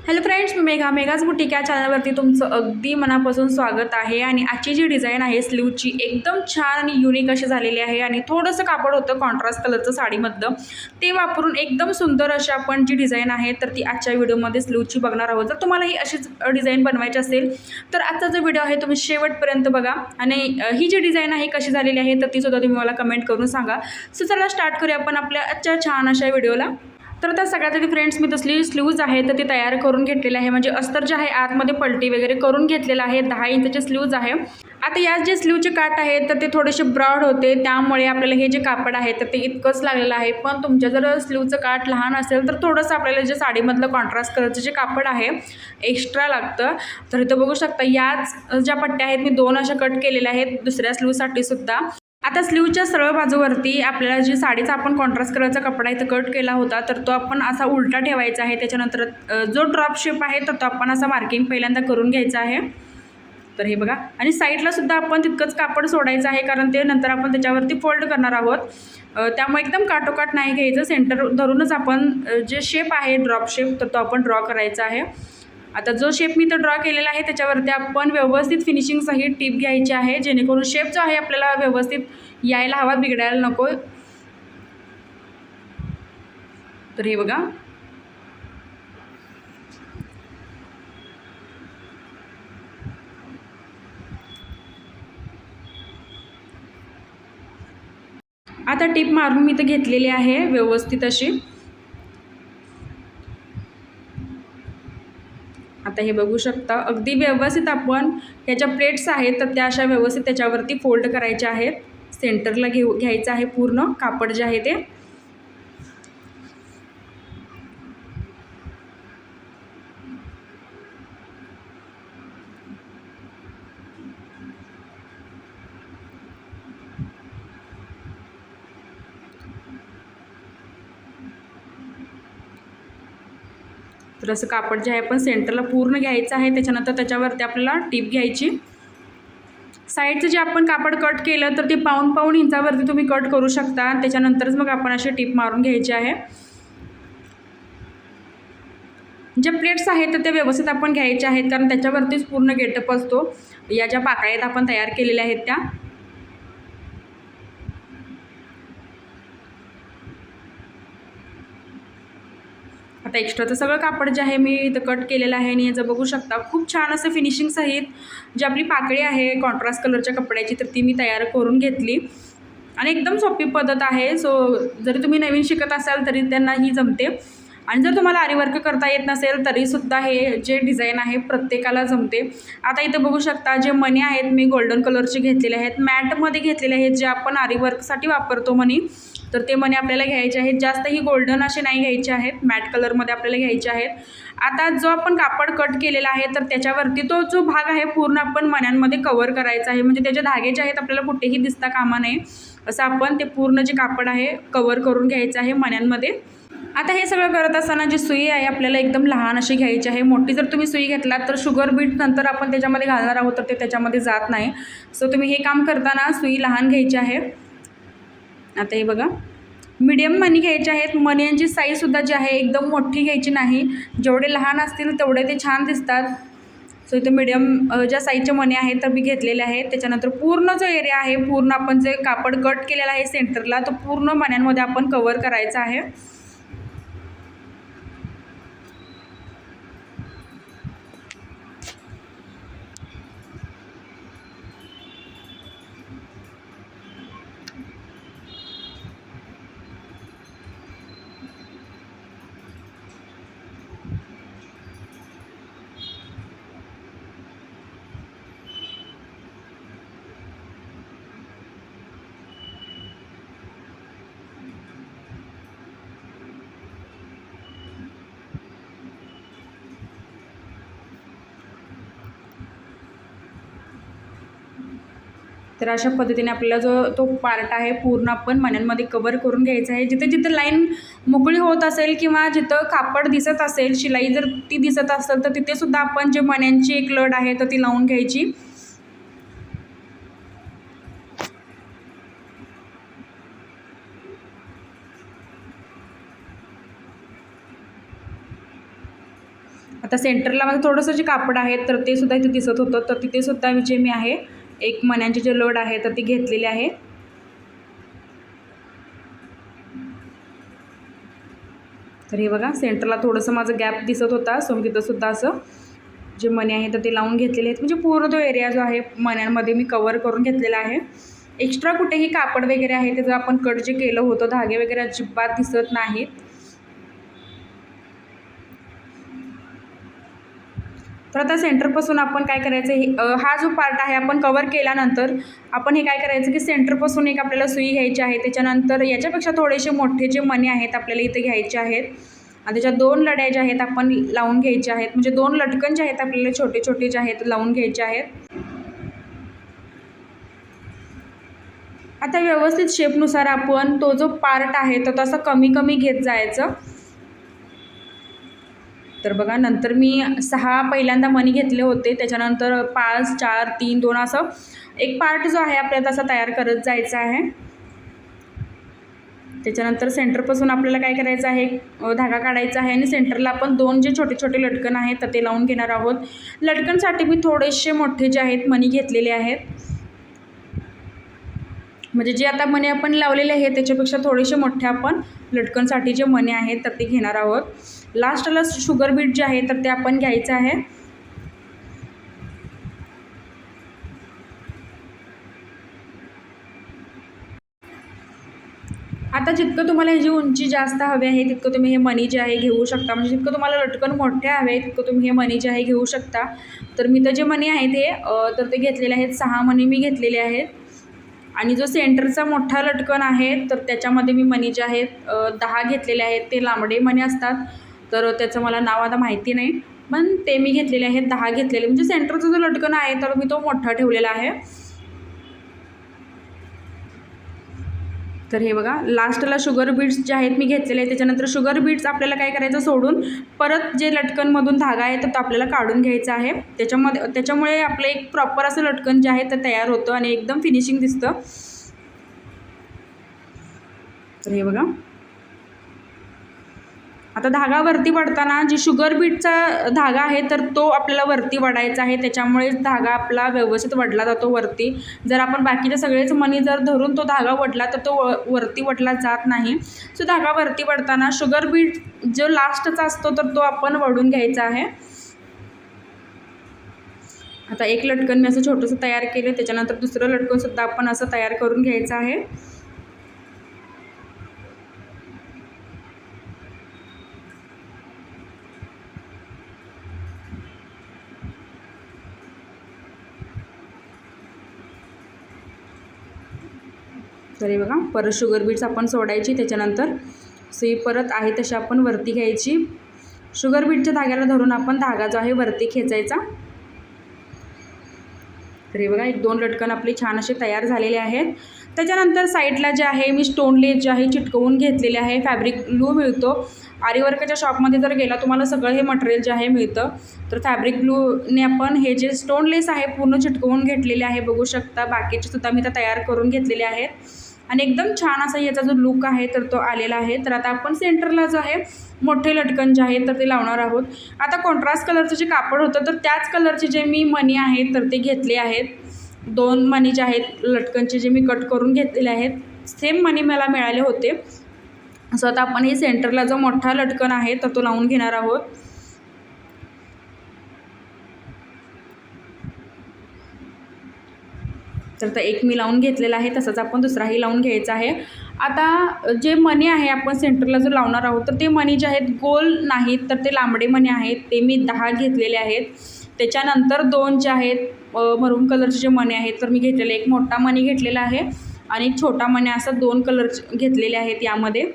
Hello friends, मी मेघाज boutique या चॅनलवरती तुमचं अगदी मनापासून स्वागत आहे। आणि आजची जी डिझाईन आहे स्लीवची एकदम छान आणि युनिक अशी झालेली आहे। आणि थोडंसं कापड होतं कॉन्ट्रास्ट कलरचं साडीमधलं, ते वापरून एकदम सुंदर अशी आपण जी डिझाईन आहे तर ती आजच्या व्हिडिओमध्ये स्लीवची बघणार आहोत। जर तुम्हाला ही अशीच डिझाईन बनवायची असेल तर आजचा जो व्हिडिओ आहे तुम्ही शेवटपर्यंत बघा। आणि ही जी डिझाईन आहे कशी झालेली आहे तर ती सुद्धा तुम्ही मला कमेंट करून सांगा। सो चला स्टार्ट करूया आपण आपल्या आजच्या छान अशा व्हिडिओला। तर आता सगळ्यात आधी फ्रेंड्स मी तसली स्लीव्ज आहे तर ती तयार करून घेतलेली आहे। म्हणजे अस्तर जे आहे आतमध्ये पलटी वगैरे करून घेतलेलं आहे। 10 इंचचे स्लीव्ज आहे। आता या जे स्लीवचे काठ आहेत तर ते थोडेसे ब्रॉड होते, त्यामुळे आपल्याला हे जे कापड आहे तर ते इतकंच लागलेलं आहे। पण तुमच्या जर स्लीवचं काठ लहान असेल तर थोडंसं आपल्याला जे साडीमधलं कॉन्ट्रास्ट कलरचं जे कापड आहे एक्स्ट्रा लागतं। तर इथं बघू शकता याच ज्या पट्ट्या आहेत मी 2 अशा कट केलेल्या आहेत दुसऱ्या स्लीवसाठी सुद्धा। आता स्लीवच्या सरळ बाजूवरती आपल्याला जी साडीचा आपण कॉन्ट्रास्ट कलरचा कपडा इथं कट केला होता तर तो आपण असा उलटा ठेवायचा आहे। त्याच्यानंतर जो ड्रॉप शेप आहे तर तो आपण असा मार्किंग पहिल्यांदा करून घ्यायचा आहे। तर हे बघा, आणि साईडला सुद्धा आपण तितकंच कापड सोडायचं आहे, कारण ते नंतर आपण त्याच्यावरती फोल्ड करणार आहोत। त्यामुळे एकदम काटोकाट नाही घ्यायचं, सेंटर धरूनच आपण जे शेप आहे ड्रॉप शेप तर तो आपण ड्रॉ करायचा आहे। आता जो शेप मी तर ड्रॉ केलेला आहे त्याच्यावरती आपण व्यवस्थित फिनिशिंगसहित टीप घ्यायची आहे, जेणेकरून शेप जो आहे आपल्याला व्यवस्थित यायला हवा, बिघडायला नको। तर हे बघा, आता टीप मारून मी तर घेतलेली आहे व्यवस्थित अशी। आता हे बघू शकता अगदी व्यवस्थित आपण ह्याच्या प्लेट्स आहेत तर त्या अशा व्यवस्थित त्याच्यावरती फोल्ड करायच्या आहेत। सेंटरला घ्यायचं आहे पूर्ण कापड जे आहे ते। तर असं कापड जे आहे आपण सेंटरला पूर्ण घ्यायचं आहे। त्याच्यानंतर त्याच्यावरती आपल्याला टीप घ्यायची। साईडचं जे आपण कापड कट केलं तर ते पाऊण इंचावरती तुम्ही कट करू शकता। त्याच्यानंतरच मग आपण अशी टीप मारून घ्यायची आहे। ज्या प्लेट्स आहेत तर त्या व्यवस्थित आपण घ्यायच्या आहेत, कारण त्याच्यावरतीच पूर्ण गेटअप असतो। या ज्या पाकळ्या आपण तयार केलेल्या आहेत त्या। आता एक्स्ट्राचं सगळं कापड जे आहे मी इथं कट केलेलं आहे आणि याचं बघू शकता खूप छान असं फिनिशिंग सहित जी आपली पाकळी आहे कॉन्ट्रास्ट कलरच्या कपड्याची तर ती मी तयार करून घेतली। आणि एकदम सोपी पद्धत आहे। सो जरी तुम्ही नवीन शिकत असाल तरी त्यांना ही जमते। आणि जर तुम्हाला आरीवर्क करता येत नसेल तरीसुद्धा हे जे डिझाईन आहे प्रत्येकाला जमते। आता इथं बघू शकता जे मणी आहेत मी गोल्डन कलरचे घेतलेले आहेत, मॅटमध्ये घेतलेले आहेत, जे आपण आरीवर्कसाठी वापरतो मणी। तर ते मणी आपल्याला घ्यायचे आहेत, जास्त ही गोल्डन असे नाही घ्यायचे आहेत, मॅट कलरमध्ये आपल्याला घ्यायचे आहेत। आता जो आपण कापड कट केलेला आहे तर त्याच्यावरती तो जो भाग आहे पूर्ण आपण मण्यांमध्ये कव्हर करायचा आहे, म्हणजे त्याचे धागे जे आहेत आपल्याला कुठेही दिसता कामा नये असं आपण ते पूर्ण जे कापड आहे कव्हर करून घ्यायचं आहे मण्यांमध्ये। आता हे सगळं करत असताना जी सुई आहे आपल्याला एकदम लहान अशी घ्यायची आहे। मोठी जर तुम्ही सुई घेतलात तर शुगर बीट नंतर आपण त्याच्यामध्ये घालणार आहोत तर ते त्याच्यामध्ये जात नाही। सो तुम्ही हे काम करताना सुई लहान घ्यायची आहे। आता हे बघा, मीडियम मणी घ्यायचे आहेत। मण्यांची साईजसुद्धा जी आहे एकदम मोठी घ्यायची नाही, जेवढे लहान असतील तेवढे ते छान दिसतात। सो इथे मीडियम ज्या साईजचे मणी आहेत तर मी घेतलेले आहेत। त्याच्यानंतर पूर्ण जो एरिया आहे पूर्ण आपण जे कापड कट केलेला आहे सेंटरला तो पूर्ण मण्यांमध्ये आपण कव्हर करायचा आहे। तर अशा पद्धतीने आपल्याला जो तो पार्ट आहे पूर्ण आपण मण्यांमध्ये कव्हर करून घ्यायचा आहे। जिथे जिथे लाईन मोकळी होत असेल किंवा जिथं कापड दिसत असेल, शिलाई जर ती दिसत असेल तर तिथे सुद्धा आपण जे मण्यांची एक लट आहे तर ती लावून घ्यायची। आता सेंटरला माझं थोडंसं जे कापड आहे तर ते सुद्धा इथे दिसत होतं, तर तिथे सुद्धा जे मी आहे एक मण्यांचे जे लोड आहे तर ती घेतलेली आहे. तर हे बघा सेंटरला थोडंसं माझं गॅप दिसत होता, सो मी तिथं सुद्धा असं जे मणी आहे तर ते लावून घेतलेले आहेत. म्हणजे पूर्ण तो एरिया जो आहे मण्यांमध्ये मी कवर करून घेतलेला आहे. एक्स्ट्रा कुठेही कापड वगैरे आहे त्याचं आपण कट जे केलं होतं, धागे वगैरे अजिबात दिसत नाहीत. तर आता सेंटरपासून आपण काय करायचं, हे हा जो पार्ट आहे आपण कवर केल्यानंतर आपण हे काय करायचं की सेंटरपासून एक आपल्याला सुई घ्यायची आहे. त्याच्यानंतर याच्यापेक्षा थोडेसे मोठे जे मणी आहेत आपल्याला इथे घ्यायचे आहेत आणि त्याच्या 2 लड्या ज्या आहेत आपण लावून घ्यायच्या आहेत. म्हणजे 2 लटकन जे आहेत आपल्याला छोटे छोटे जे आहेत लावून घ्यायचे आहेत. आता व्यवस्थित शेपनुसार आपण तो जो पार्ट आहे तो तसा कमी कमी घेत जायचं. तर बघा नंतर मी 6 पहिल्यांदा मणी घेतले होते, त्याच्यानंतर 5 4 3 2 असं एक पार्ट जो आहे आपल्याला तसा तयार करत जायचा आहे. त्याच्यानंतर सेंटरपासून आपल्याला काय करायचं आहे, धागा काढायचा आहे आणि सेंटरला आपण 2 जे छोटे छोटे लटकन आहेत तर ते लावून घेणार आहोत. लटकनसाठी मी थोडेसे मोठे जे आहेत मणी घेतलेले आहेत. म्हणजे जे आता मणी आपण लावलेले आहेत त्याच्यापेक्षा थोडेसे मोठे आपण लटकनसाठी जे मणी आहेत तर ते घेणार आहोत. लास्टला शुगर बीट जे आहे तर ते आपण घ्यायचं आहे. आता जितकं तुम्हाला ह्याची उंची जास्त हवी आहे तितकं तुम्ही हे मणी जे आहे घेऊ शकता. म्हणजे जितकं तुम्हाला लटकन मोठे हवे तितकं तुम्ही हे मणी जे आहे घेऊ शकता. तर मी तर जे मणी आहे ते तर ते घेतलेले आहेत, 6 मणी मी घेतलेले आहेत. आणि जो सेंटरचा मोठा लटकन आहे तर त्याच्यामध्ये मी मणी जे आहेत 10 घेतलेले आहेत. ते लांबडे मणी असतात, तर त्याचं मला नाव आता माहिती नाही, पण ते मी घेतलेले आहेत 10 घेतलेले. म्हणजे सेंटरचा जो लटकन आहे तर मी तो मोठा ठेवलेला आहे. तर हे बघा लास्टला शुगर बीड्स जे आहेत मी घेतलेले आहेत. त्याच्यानंतर शुगर बीड्स आपल्याला काय करायचं, सोडून परत जे लटकनमधून धागा आहे तर तो आपल्याला काढून घ्यायचा आहे. त्याच्यामुळे आपलं एक प्रॉपर असं लटकन जे आहे ते तयार होतं आणि एकदम फिनिशिंग दिसतं. तर हे बघा आता धागा वरती वाढताना जी शुगर बीटचा धागा आहे तर तो आपल्याला वरती वाढायचा आहे. त्याच्यामुळे धागा आपला व्यवस्थित वडला जातो वरती. जर आपण बाकीचे सगळेच मणी जर धरून तो धागा वडला तर तो वरती वडला जात नाही. सो धागा वरती वडताना शुगर बीट जो लास्टचा असतो तर तो आपण वडून घ्यायचा आहे. आता एक लटकन मी असं छोटंसं तयार केलं, त्याच्यानंतर दुसरं लटकनसुद्धा आपण असं तयार करून घ्यायचं आहे. तर हे बघा परत शुगर बीट्स आपण सोडायची. त्याच्यानंतर सुई परत आहे तशी आपण वरती घ्यायची. शुगर बीटच्या धाग्याला धरून आपण धागा जो आहे वरती खेचायचा. तर हे बघा 1-2 लटकन आपली छान असे तयार झालेले आहेत. त्याच्यानंतर साईडला जे आहे मी स्टोन लेस जे आहे चिटकवून घेतलेले आहे. फॅब्रिक ग्लू मिळतो आरीवर्कच्या शॉपमध्ये, जर गेला तुम्हाला सगळं हे मटेरियल जे आहे मिळतं. तर फॅब्रिक ग्लूने आपण हे जे स्टोन लेस आहे पूर्ण चिटकवून घेतलेले आहे. बघू शकता बाकीचे सुद्धा मी तर तयार करून घेतलेले आहेत आणि एकदम छान असा याचा जो लुक आहे तर तो आलेला आहे. तर आता आपण सेंटरला जो आहे मोठे लटकन जे आहे तर ते लावणार आहोत. आता कॉन्ट्रास्ट कलरचं जे कापड होतं तर त्याच कलरचे जे मी मणी आहेत तर ते घेतले आहेत. 2 मणी जे आहेत लटकनचे जे मी कट करून घेतलेले आहेत, सेम मणी मला मिळाले होते. असं आता आपण हे सेंटरला जो मोठा लटकन आहे तर तो लावून घेणार आहोत. तर एक मी लावून घेतलेला आहे, तसंच आपण दुसराही लावून घ्यायचा आहे. आता जे मणी आहे आपण सेंटरला जो लावणार आहोत तर ते मणी जे आहेत गोल नाहीत, तर ते लांबडे मणी आहेत. ते मी 10 घेतलेले आहेत. त्याच्यानंतर 2 जे आहेत मरून कलरचे जे मणी आहेत तर मी घेतलेले, एक मोठा मणी घेतलेला आहे आणि एक छोटा मणी, असं 2 कलर घेतलेले आहेत यामध्ये.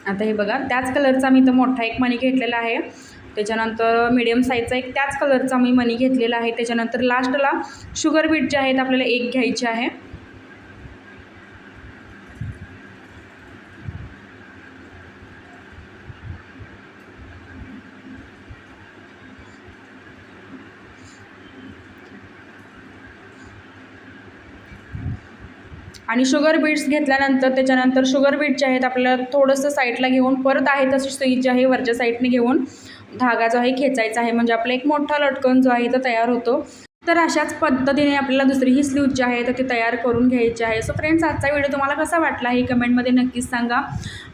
आता हे बघा त्याच कलरचा मी तर मोठा एक मणी घेतलेला आहे, त्याच्यानंतर मीडियम साईजचा एक त्याच कलरचा मी मणी घेतलेला आहे, त्याच्यानंतर लास्टला शुगर बीट जे आहेत आपल्याला एक घ्यायचे आहे. आणि शुगर बीट्स घेतल्यानंतर त्याच्यानंतर शुगर बीट जे आहेत आपल्याला थोडंसं साईडला घेऊन परत आहे तशी सुई जी आहे वरच्या साईडने घेऊन धागा जो आहे खेचायचा आहे, म्हणजे आपला एक मोठा लटकन जो आहे तो तयार होतो. तर अशाच पद्धतीने आपल्याला दुसरी ही स्लीव जी आहे तर ती तयार करून घ्यायची आहे. सो फ्रेंड्स, आजचा व्हिडिओ तुम्हाला कसा वाटला हे कमेंटमध्ये नक्कीच सांगा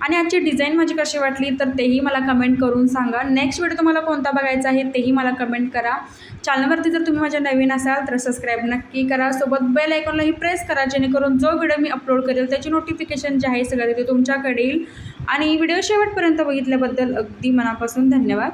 आणि आजची डिझाईन माझी कशी वाटली तर तेही मला कमेंट करून सांगा. नेक्स्ट व्हिडिओ तुम्हाला कोणता बघायचा आहे तेही मला कमेंट करा. चॅनलवरती जर तुम्ही माझ्या नवीन असाल तर सबस्क्राईब नक्की करा, सोबत बेल आयकॉनलाही प्रेस करा, जेणेकरून जो व्हिडिओ मी अपलोड करेल त्याची नोटिफिकेशन जे आहे सगळं ते तुमच्याकडे येईल. आणि व्हिडिओ शेवटपर्यंत बघितल्याबद्दल अगदी मनापासून धन्यवाद.